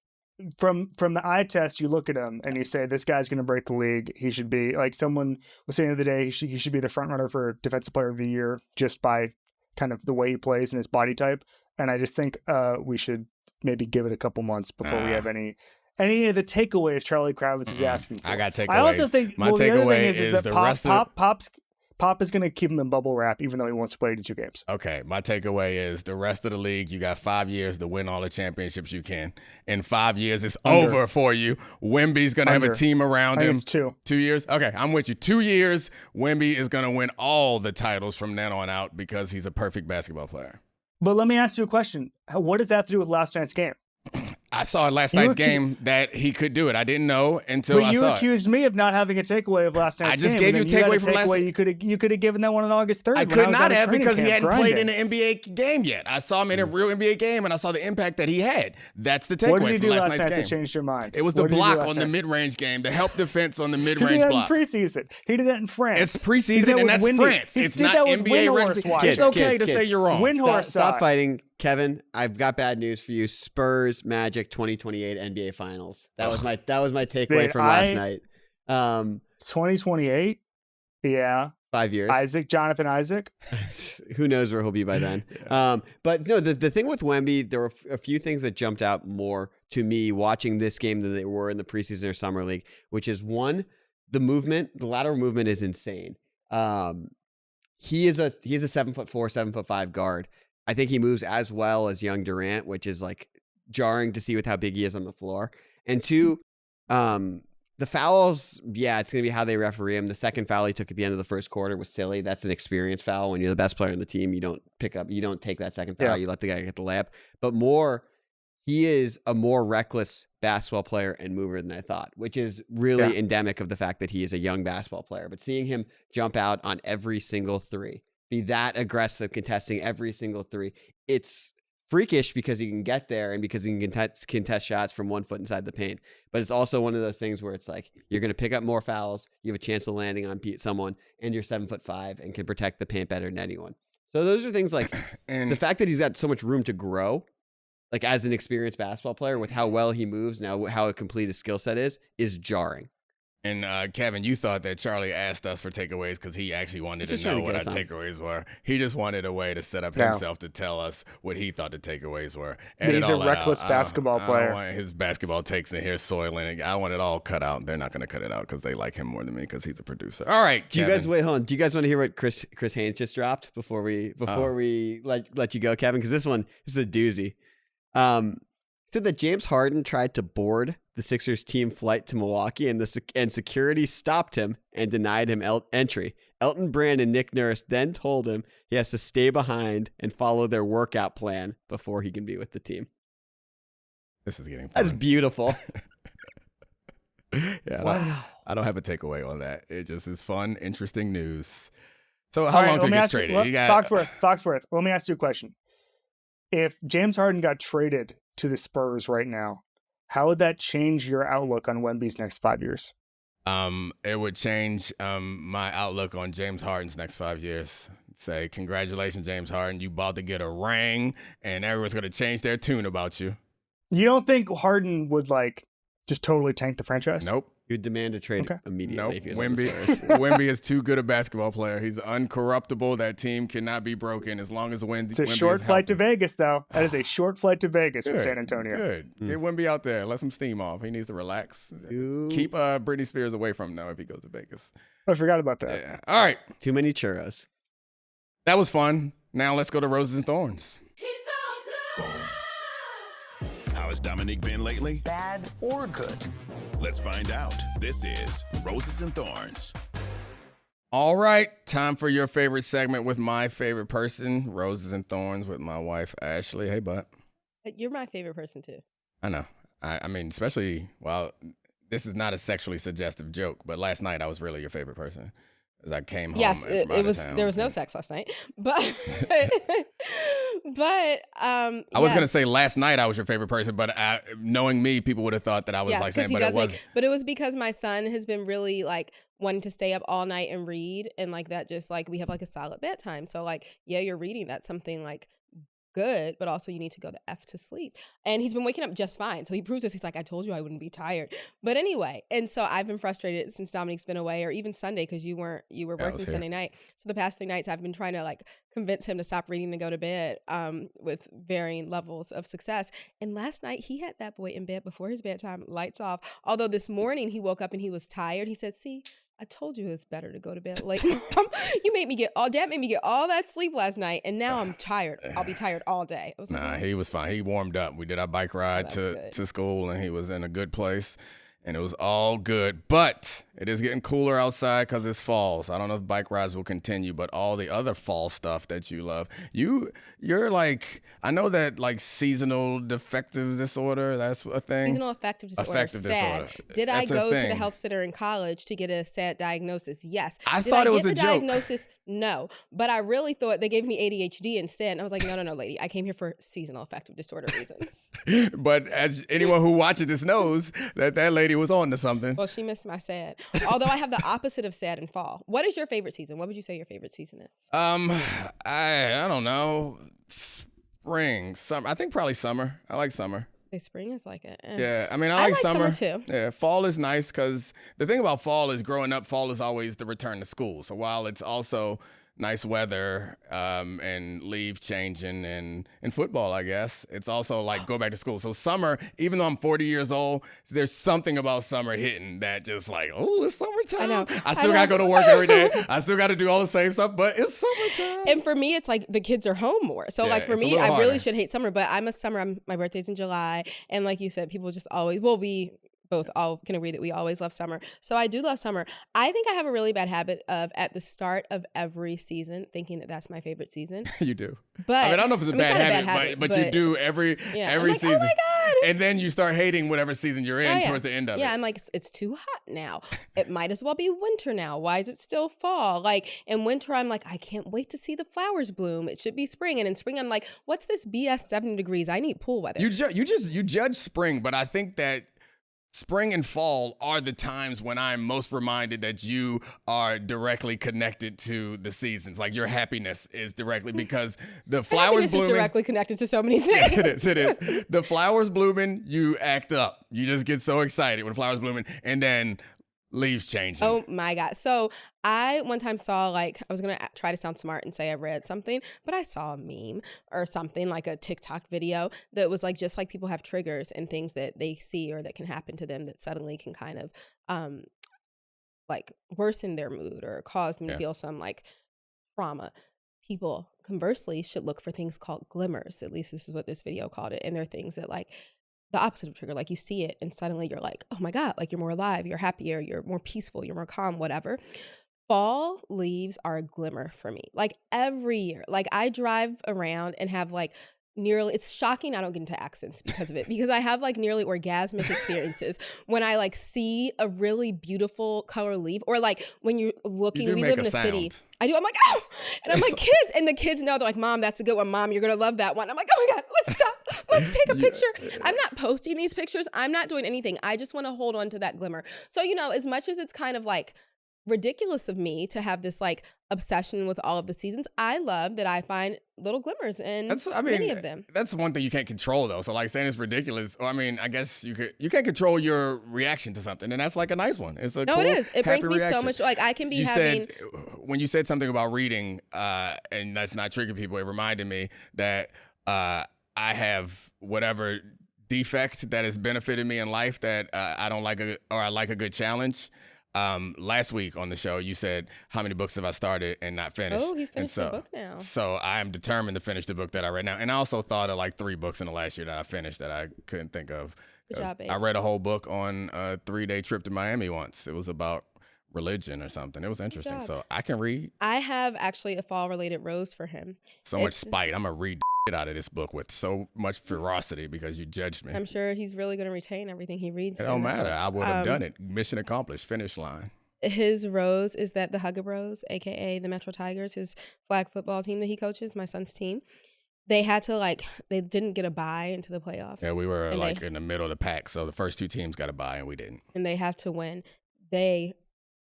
from the eye test, you look at him and you say, this guy's going to break the league. He should be, like someone was saying the other day, he should be the front runner for Defensive Player of the Year just by kind of the way he plays and his body type. And I just think we should maybe give it a couple months before we have any of the takeaways Charlie Kravitz is asking for. I got takeaways. I also think my the other takeaway thing is the that rest of Pop is going to keep him in bubble wrap, even though he wants to play 82 games. Okay, my takeaway is the rest of the league, you got 5 years to win all the championships you can. In 5 years, it's over for you. Wemby's going to have a team around him. It's 2. 2 years? Okay, I'm with you. 2 years, Wemby is going to win all the titles from then on out because he's a perfect basketball player. But let me ask you a question. What does that have to do with last night's game? I saw in last night's game that he could do it. I didn't know until I saw it. But you accused me of not having a takeaway of last night's game. I just gave you a takeaway from last night. You could have given that one on August 3rd. I could not have because he hadn't played in an NBA game yet. I saw him in a real NBA game, and I saw the impact that he had. That's the takeaway from last night's game. What did you do last night that changed your mind? It was the block on the mid-range game, the help defense on the mid-range block. He did that in preseason. He did that in France. It's preseason, and that's France. It's not NBA regular season. It's okay to say you're wrong. Stop fighting. Kevin, I've got bad news for you. Spurs Magic 2028 NBA Finals. That was my takeaway from last night. 2028? Yeah. 5 years. Jonathan Isaac. Who knows where he'll be by then. But no, the thing with Wemby, there were a few things that jumped out more to me watching this game than they were in the preseason or summer league, which is one, the lateral movement is insane. He is a 7'4", 7'5" guard. I think he moves as well as young Durant, which is like jarring to see with how big he is on the floor. And 2, the fouls, it's going to be how they referee him. The second foul he took at the end of the first quarter was silly. That's an experience foul. When you're the best player on the team, you don't take that second foul. You let the guy get the layup. But he is a more reckless basketball player and mover than I thought, which is really endemic of the fact that he is a young basketball player. But seeing him jump out on every single three, be that aggressive, contesting every single three, it's freakish because he can get there and because he can contest shots from 1 foot inside the paint. But it's also one of those things where it's like you're going to pick up more fouls, you have a chance of landing on someone, and you're 7'5" and can protect the paint better than anyone. So those are things like and the fact that he's got so much room to grow, like as an experienced basketball player, with how well he moves now, how complete his skill set is jarring. And Kevin, you thought that Charlie asked us for takeaways because he actually wanted to know what our takeaways were. He just wanted a way to set up himself to tell us what he thought the takeaways were. He's a reckless basketball player. I don't want his basketball takes in here soiling it. I want it all cut out. They're not going to cut it out because they like him more than me because he's a producer. All right, Kevin. Do you guys want to hear what Chris Haynes just dropped before we let you go, Kevin? Because this is a doozy. Said that James Harden tried to board the Sixers team flight to Milwaukee, and security stopped him and denied him entry. Elton Brand and Nick Nurse then told him he has to stay behind and follow their workout plan before he can be with the team. This is getting fun. That's beautiful. Wow. I don't have a takeaway on that. It just is fun, interesting news. So how long to get traded? Foxworth, let me ask you a question. If James Harden got traded to the Spurs right now, how would that change your outlook on Wemby's next 5 years? It would change my outlook on James Harden's next 5 years. Say, congratulations, James Harden. You about to get a ring, and everyone's going to change their tune about you. You don't think Harden would, just totally tank the franchise? Nope. You'd demand a trade immediately. Nope. If he was Wemby is too good a basketball player. He's uncorruptible. That team cannot be broken as long as Wemby is healthy. It's a short flight to Vegas, though. That is a short flight to Vegas from San Antonio. Good. Get Wemby out there. Let some steam off. He needs to relax. Keep Britney Spears away from him, though, if he goes to Vegas. I forgot about that. Yeah. All right. Too many churros. That was fun. Now let's go to Roses and Thorns. How has Domonique been lately? Bad or good? Let's find out. This is Roses and Thorns. All right, time for your favorite segment with my favorite person, Roses and Thorns, with my wife, Ashley. Hey, bud. You're my favorite person, too. I know. I mean, especially, this is not a sexually suggestive joke, but last night I was really your favorite person. As I came home. Yes, it was. There was no sex last night, but I was gonna say last night I was your favorite person, but knowing me, people would have thought that I was saying, but it wasn't. But it was because my son has been really wanting to stay up all night and read, and that just we have a solid bedtime. So you're reading. That's something good, but also you need to go the F to sleep. And he's been waking up just fine. So he proves this. He's like, I told you I wouldn't be tired. But anyway, and so I've been frustrated since Dominique's been away, or even Sunday, because you were working Sunday night. So the past 3 nights I've been trying to like convince him to stop reading and go to bed with varying levels of success. And last night he had that boy in bed before his bedtime, lights off. Although this morning he woke up and he was tired. He said, see, I told you it's better to go to bed late. You made me get Dad made me get all that sleep last night, and now I'm tired. I'll be tired all day. I was like, he was fine. He warmed up. We did our bike ride to school, and he was in a good place, and it was all good. But it is getting cooler outside because it's fall. So I don't know if bike rides will continue, but all the other fall stuff that you love, you're like, I know that like seasonal defective disorder, that's a thing. Seasonal affective disorder. Sad. Did I go to the health center in college to get a sad diagnosis? Yes. I thought it was a joke. Diagnosis? No. But I really thought they gave me ADHD instead. And I was like, no, lady. I came here for seasonal affective disorder reasons. But as anyone who watches this knows, that lady was on to something. Well, she missed my sad. Although I have the opposite of sad and fall. What is your favorite season? What would you say your favorite season is? I don't know. Spring, summer. I think probably summer. I like summer. Spring is like it. Yeah, I mean, I like summer too. Yeah, fall is nice because the thing about fall is growing up, fall is always the return to school. So while it's also nice weather and leaves changing and football, I guess, it's also like go back to school. So summer, even though I'm 40 years old, there's something about summer hitting that just like, oh, it's summertime. I know. I still got to go to work every day. I still got to do all the same stuff, but it's summertime. And for me, it's like the kids are home more. So like for me, I really should hate summer, but I'm a summer. My birthday's in July. And like you said, people just always, we both all can agree that we always love summer. So I do love summer. I think I have a really bad habit of at the start of every season thinking that that's my favorite season. You do. But I mean, I don't know if it's a bad habit, but you do every like, season. Oh my God. And then you start hating whatever season you're in towards the end of it. Yeah, I'm like, it's too hot now. It might as well be winter now. Why is it still fall? Like in winter, I'm like, I can't wait to see the flowers bloom. It should be spring. And in spring, I'm like, what's this BS 70 degrees? I need pool weather. You judge spring, but I think that spring and fall are the times when I'm most reminded that you are directly connected to the seasons. Like your happiness is directly because the flowers blooming is directly connected to so many things. It is. The flowers blooming, you act up. You just get so excited when flowers blooming, and then leaves changing. Oh my God. So I one time saw, like, I was going to try to sound smart and say I read something, but I saw a meme or something like a TikTok video that was like, just like people have triggers and things that they see or that can happen to them that suddenly can kind of like worsen their mood or cause them to feel some like trauma. People conversely should look for things called glimmers. At least this is what this video called it. And they're things that like the opposite of trigger, like you see it and suddenly you're like, oh my God, like you're more alive, you're happier, you're more peaceful, you're more calm, whatever. Fall leaves are a glimmer for me. Like every year, like I drive around and have like nearly, it's shocking I don't get into accents because of it, because I have like nearly orgasmic experiences when I like see a really beautiful color leaf, or like when you're looking, we live in a city. I do. I'm like, oh, and I'm like, kids, and the kids know. They're like, Mom, that's a good one. Mom, you're going to love that one. I'm like, oh my God, let's stop. Let's take a picture. I'm not posting these pictures. I'm not doing anything. I just want to hold on to that glimmer. So, you know, as much as it's kind of like ridiculous of me to have this like obsession with all of the seasons, I love that I find little glimmers in many of them. That's one thing you can't control though. So like saying it's ridiculous, I mean, I guess you can't control your reaction to something, and that's like a nice one. It's a cool, it is. It brings me reaction. so much, like I can be when you said something about reading, and that's not triggering people, it reminded me that I have whatever defect that has benefited me in life that I don't like I like a good challenge. Last week on the show, you said, how many books have I started and not finished? Oh, he's finished the book now. So I am determined to finish the book that I read now. And I also thought of like 3 books in the last year that I finished that I couldn't think of. Good job, babe. I read a whole book on a 3-day trip to Miami once. It was about religion or something. It was interesting. So I can read. I have actually a fall-related rose for him. So much spite. I'm going to read out of this book with so much ferocity because you judged me. I'm sure he's really going to retain everything he reads. It don't matter. I would have done it. Mission accomplished. Finish line. His rose is that the Hugga Bros, aka the Metro Tigers, his flag football team that he coaches, my son's team. They had to they didn't get a bye into the playoffs. Yeah, we were in the middle of the pack, so the first 2 teams got a bye and we didn't. And they have to win. They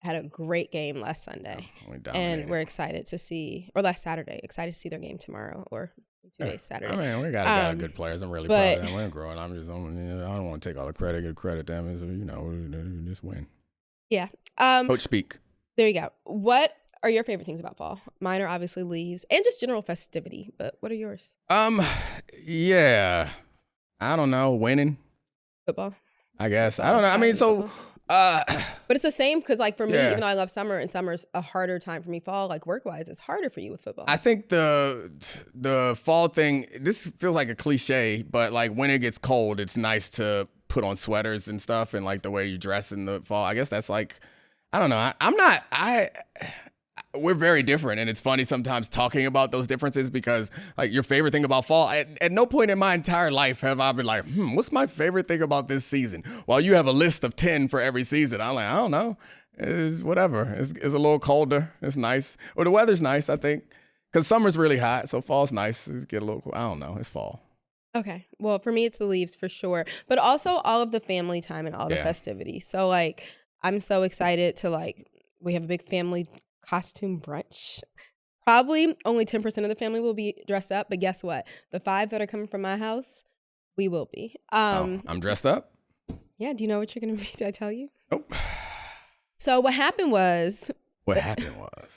had a great game last Sunday, and we're excited to see, or last Saturday, excited to see their game tomorrow or 2 days Saturday. I mean, we got good players. I'm really proud of them. We're growing. I don't want to take all the credit. Give credit to them. We just win. Yeah. Coach speak. There you go. What are your favorite things about fall? Mine are obviously leaves and just general festivity. But what are yours? Yeah. I don't know. Winning. Football. I guess. I don't know. I mean, so. But it's the same because, like, for me, Yeah. even though I love summer and summer's a harder time for me, fall, like, work-wise, it's harder for you with football. I think the fall thing, this feels like a cliche, but like when it gets cold, it's nice to put on sweaters and stuff, and like the way you dress in the fall. I guess that's like, I don't know. We're very different, and it's funny sometimes talking about those differences because like your favorite thing about fall, at no point in my entire life have I been like, what's my favorite thing about this season? While you have a list of 10 for every season, I'm like, I don't know. It's whatever. It's a little colder. It's nice. Or the weather's nice, I think, because summer's really hot, so fall's nice. It's get a little cool. I don't know. It's fall. Okay. Well, for me, it's the leaves for sure, but also all of the family time and all the festivities. So, like, I'm so excited to, like, we have a big family costume brunch. Probably only 10% of the family will be dressed up, but guess what? The 5 that are coming from my house, we will be. I'm dressed up? Yeah, do you know what you're going to be? Did I tell you? Nope. So what happened was...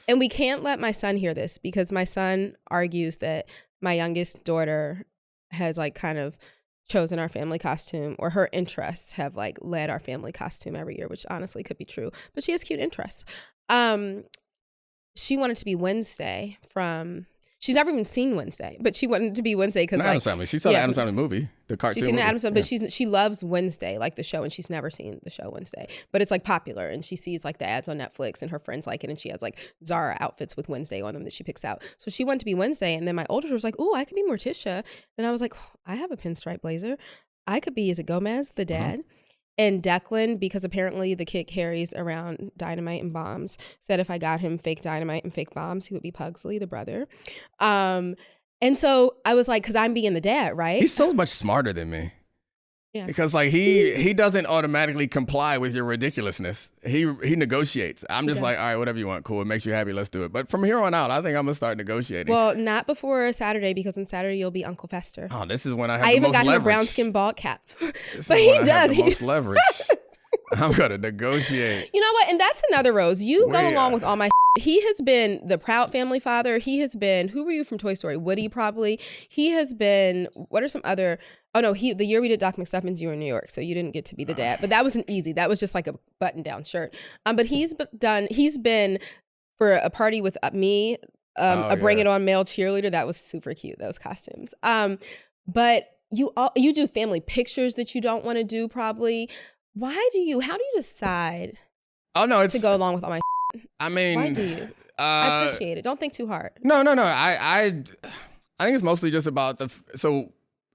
And we can't let my son hear this because my son argues that my youngest daughter has, like, kind of chosen our family costume, or her interests have, like, led our family costume every year, which honestly could be true, but she has cute interests. She wanted to be Wednesday from... She's never even seen Wednesday, but she wanted to be Wednesday because, like... Addams Family. She saw the Addams Family movie, the cartoon She's seen movie. the Addams Family, but she loves Wednesday, like the show, and she's never seen the show Wednesday. But it's, like, popular, and she sees, like, the ads on Netflix, and her friends like it, and she has, like, Zara outfits with Wednesday on them that she picks out. So she wanted to be Wednesday, and then my older was like, oh, I could be Morticia. Then I was like, I have a pinstripe blazer. I could be, is it Gomez, the dad? And Declan, because apparently the kid carries around dynamite and bombs, said if I got him fake dynamite and fake bombs, he would be Pugsley, the brother. And so I was like, because I'm being the dad, right? He's so much smarter than me. Yeah. Because like he doesn't automatically comply with your ridiculousness. He negotiates. I'm just like, all right, whatever you want, cool. It makes you happy, let's do it. But from here on out, I think I'm gonna start negotiating. Well, not before Saturday, because on Saturday you'll be Uncle Fester. Oh, this is when I have the even most got leverage. him a brown skin bald cap. This But is he when I have does. the most leverage. I'm gonna negotiate. You know what? And that's another Rose. You go along with all my. He has been the proud family father. He has been. Who were you from Toy Story? Woody, probably. He has been. What are some other? Oh no, the year we did Doc McStuffins, you were in New York, so you didn't get to be the dad. But that wasn't easy. That was just like a button-down shirt. But he's been for a party with me. A Bring It On male cheerleader. That was super cute. Those costumes. But you do family pictures that you don't want to do probably. How do you decide to go along with all my I mean, why do you? I appreciate it. Don't think too hard. No. I think it's mostly just about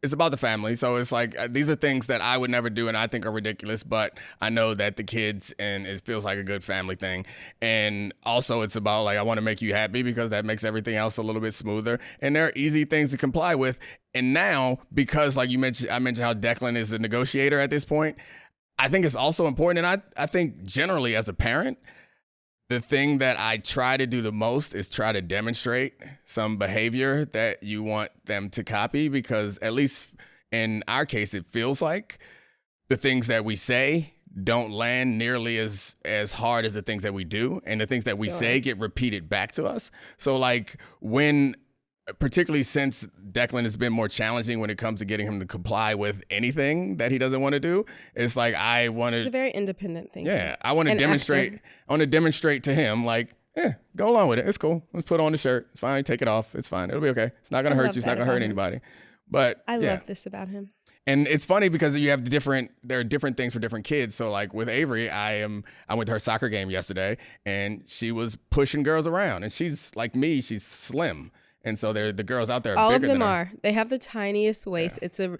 it's about the family. So it's like these are things that I would never do and I think are ridiculous, but I know that the kids, and it feels like a good family thing. And also it's about like I want to make you happy because that makes everything else a little bit smoother. And there are easy things to comply with. And now, because like I mentioned how Declan is a negotiator at this point, I think it's also important, and I think generally as a parent, the thing that I try to do the most is try to demonstrate some behavior that you want them to copy, because at least in our case, it feels like the things that we say don't land nearly as hard as the things that we do, and the things that we say get repeated back to us. So like particularly since Declan has been more challenging when it comes to getting him to comply with anything that he doesn't want to do, it's like it's a very independent thing. Yeah, I want to demonstrate. I want to demonstrate to him, like, go along with it. It's cool. Let's put on the shirt. It's fine. Take it off. It's fine. It'll be okay. It's not gonna hurt you. It's not gonna hurt anybody. But I love this about him. And it's funny because there are different things for different kids. So like with Avery, I went to her soccer game yesterday, and she was pushing girls around, and she's like me. She's slim. And so the girls out there are bigger than her. All of them are. They have the tiniest waist. Yeah. It's a...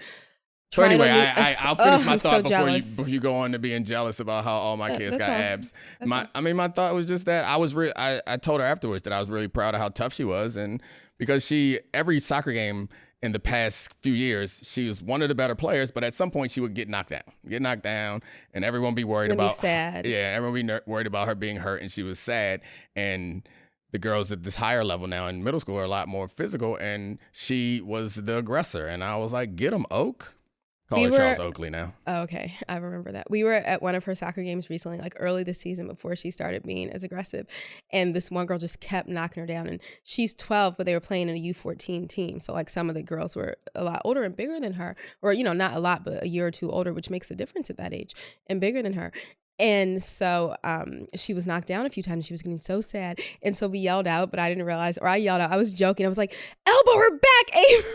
So anyway, I'll finish my thought before you go on to being jealous about how all my kids got abs. My thought was just that I told her afterwards that I was really proud of how tough she was, and because every soccer game in the past few years, she was one of the better players, but at some point she would get knocked down, and everyone be worried about. Be sad. Yeah, everyone be worried about her being hurt, and she was sad. And the girls at this higher level now in middle school are a lot more physical, and she was the aggressor. And I was like, get him, Oak. Call her Charles Oakley now. Oh, okay, I remember that. We were at one of her soccer games recently, like early this season before she started being as aggressive. And this one girl just kept knocking her down. And she's 12, but they were playing in a U14 team. So like some of the girls were a lot older and bigger than her, or, you know, not a lot, but a year or two older, which makes a difference at that age, and bigger than her. And so she was knocked down a few times. She was getting so sad. And so we yelled out, but I didn't realize, or I yelled out, I was joking. I was like, elbow her back, Avery.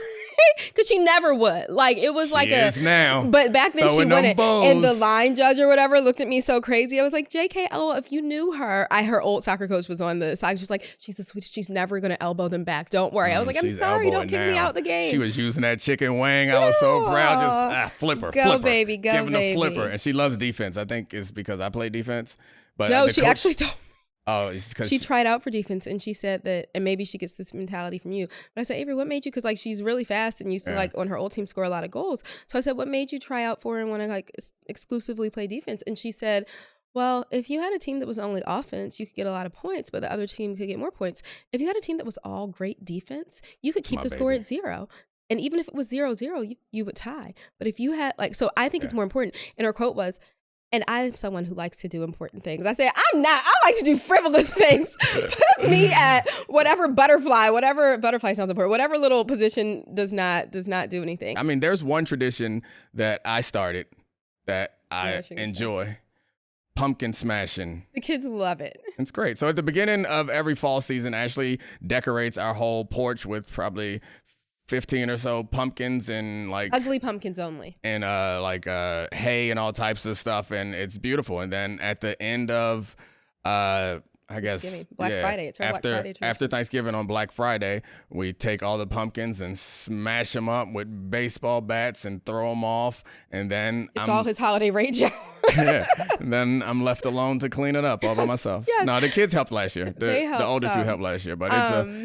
Because she never would. Like, it was like now. But back then she wouldn't. Bows. And the line judge or whatever looked at me so crazy. I was like, JK, LOL, if you knew her. Her old soccer coach was on the side. She was like, she's the sweetest. She's never going to elbow them back. Don't worry. I was like, I'm sorry. Don't kick me out the game. She was using that chicken wing. I was so proud. Just flipper. Go, baby. Go, Giving baby. a flipper. And she loves defense. I think it's because I play defense. But no, she actually told me. Oh, it's because she tried out for defense, and she said that, and maybe she gets this mentality from you. But I said, Avery, what made you? Because like she's really fast and used to like on her old team score a lot of goals. So I said, what made you try out for and want to like exclusively play defense? And she said, well, if you had a team that was only offense, you could get a lot of points, but the other team could get more points. If you had a team that was all great defense, you could keep the score at 0. And even if it was 0-0, you would tie. But if you had like, so I think it's more important. And her quote was, and I'm someone who likes to do important things. I say, I'm not. I like to do frivolous things. Put me at whatever butterfly sounds important, whatever little position does not do anything. I mean, there's one tradition that I started that I enjoy. Pumpkin smashing. The kids love it. It's great. So at the beginning of every fall season, Ashley decorates our whole porch with probably 15 or so pumpkins and like ugly pumpkins only, and hay and all types of stuff, and it's beautiful. And then at the end of I guess Black Friday. It's our Black Friday tradition. After Thanksgiving on Black Friday, we take all the pumpkins and smash them up with baseball bats and throw them off, and then it's all his holiday rage hour. Yeah, and then I'm left alone to clean it up all by myself. Yes. No, the kids helped last year. The older two helped last year, but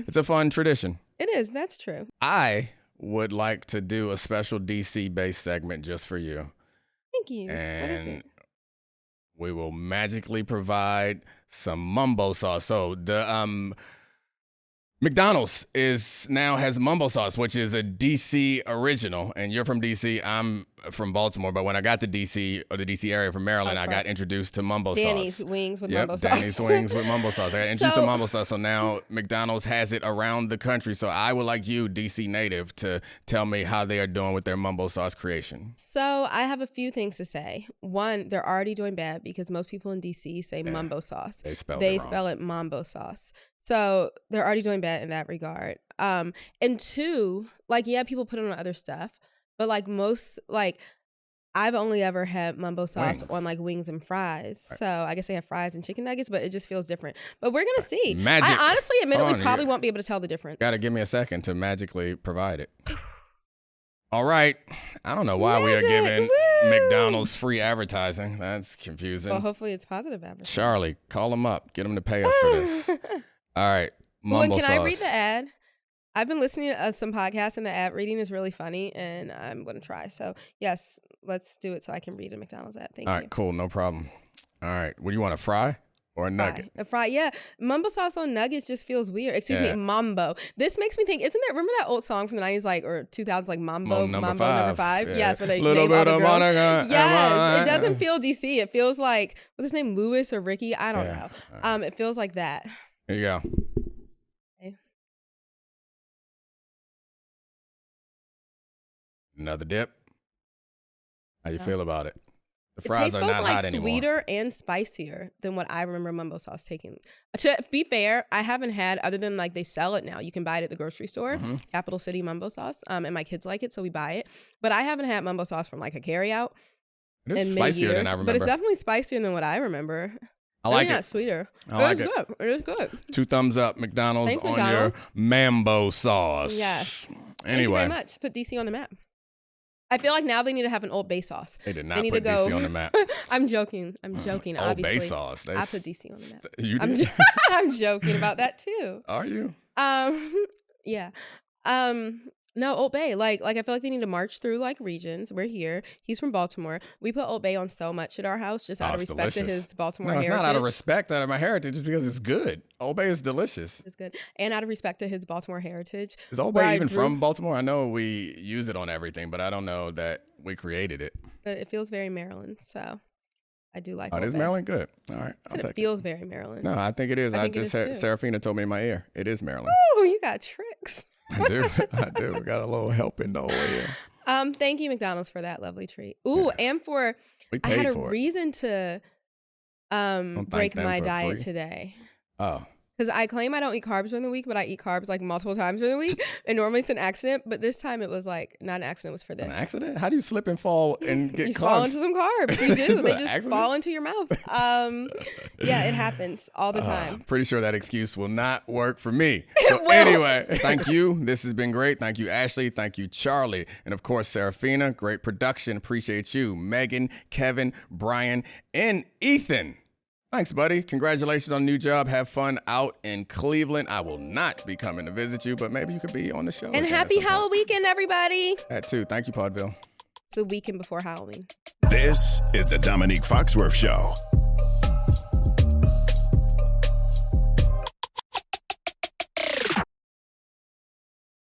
it's a fun tradition. It is. That's true. I would like to do a special DC-based segment just for you. Thank you. And what is it? We will magically provide some mumbo sauce. So the McDonald's has mumbo sauce, which is a DC original. And you're from DC. I'm from Baltimore. But when I got to DC, or the DC area from Maryland, I got introduced to mumbo Danny's sauce. Wings with mumbo sauce. Danny's Wings with mumbo sauce. I got introduced to mumbo sauce. So now McDonald's has it around the country. So I would like you, DC native, to tell me how they are doing with their mumbo sauce creation. So I have a few things to say. One, they're already doing bad because most people in DC say mumbo sauce. They spell it mambo sauce. So they're already doing bad in that regard. And two, people put it on other stuff, but I've only ever had mumbo sauce on wings and fries. Right. So I guess they have fries and chicken nuggets, but it just feels different. But we're going to see. Magic. I honestly, admittedly, probably won't be able to tell the difference. Got to give me a second to magically provide it. All right. I don't know why we are giving McDonald's free advertising. That's confusing. Well, hopefully it's positive advertising. Charlie, call them up. Get them to pay us for this. All right. Mumbo sauce. Can I read the ad? I've been listening to some podcasts, and the ad reading is really funny, and I'm going to try. So, yes, let's do it so I can read a McDonald's ad. Thank you. All right, cool. No problem. All right. What do you want, a fry or a nugget? A fry, yeah. Mumbo sauce on nuggets just feels weird. Excuse me, mambo. This makes me think, remember that old song from the 90s, or 2000s, Mambo number 5? Yeah. Yes, where they name all the girls. Monica, yes, it doesn't feel DC. It feels like, what's his name, Louis or Ricky? I don't know. Right. It feels like that. Here you go. Okay. Another dip. How you feel about it? The It fries tastes are both not hot anymore. sweeter and spicier than what I remember mumbo sauce taking. To be fair, I haven't had, other than they sell it now. You can buy it at the grocery store, Capital City mumbo sauce, and my kids like it, so we buy it. But I haven't had mumbo sauce from a carryout It is in many spicier years. than I remember. But it's definitely spicier than what I remember. I like not it. sweeter. I like it. Good. It is good. 2 thumbs up, McDonald's. Thanks, on McDonald's. your mambo sauce. Yes. Anyway. Thank you very much. Put DC on the map. I feel like now they need to have an Old Bay sauce. They did not need put to go. DC on the map. I'm joking. Old obviously. Bay sauce. I put DC on the map. You did? I'm joking about that too. Are you? Yeah. No, Old Bay. Like I feel like we need to march through like regions. We're here. He's from Baltimore. We put Old Bay on so much at our house just out of respect to his Baltimore heritage. No, it's not out of respect out of my heritage. It's because it's good. Old Bay is delicious. It's good. And out of respect to his Baltimore heritage. Is Old Bay even from Baltimore? I know we use it on everything, but I don't know that we created it. But it feels very Maryland, so I do like Old It is Bay. Maryland? Good. All right. I'll take it. Feels very Maryland. No, I think it is. I think Serafina told me in my ear. It is Maryland. Oh, you got tricks. I do. We got a little help in the way here. Thank you, McDonald's, for that lovely treat. Ooh, and I had a reason to break my diet today. Oh. Because I claim I don't eat carbs during the week, but I eat carbs like multiple times during the week. And normally it's an accident, but this time it was like not an accident, it was for this. An accident? How do you slip and fall and get carbs? You fall into some carbs. You do. They just accident? fall into your mouth. Yeah, it happens all the time. Pretty sure that excuse will not work for me. So anyway, thank you. This has been great. Thank you, Ashley. Thank you, Charlie. And of course, Serafina. Great production. Appreciate you. Megan, Kevin, Brian, and Ethan. Thanks, buddy. Congratulations on the new job. Have fun out in Cleveland. I will not be coming to visit you, but maybe you could be on the show. And happy Halloween weekend, everybody. That too. Thank you, Podville. It's the weekend before Halloween. This is the Domonique Foxworth Show.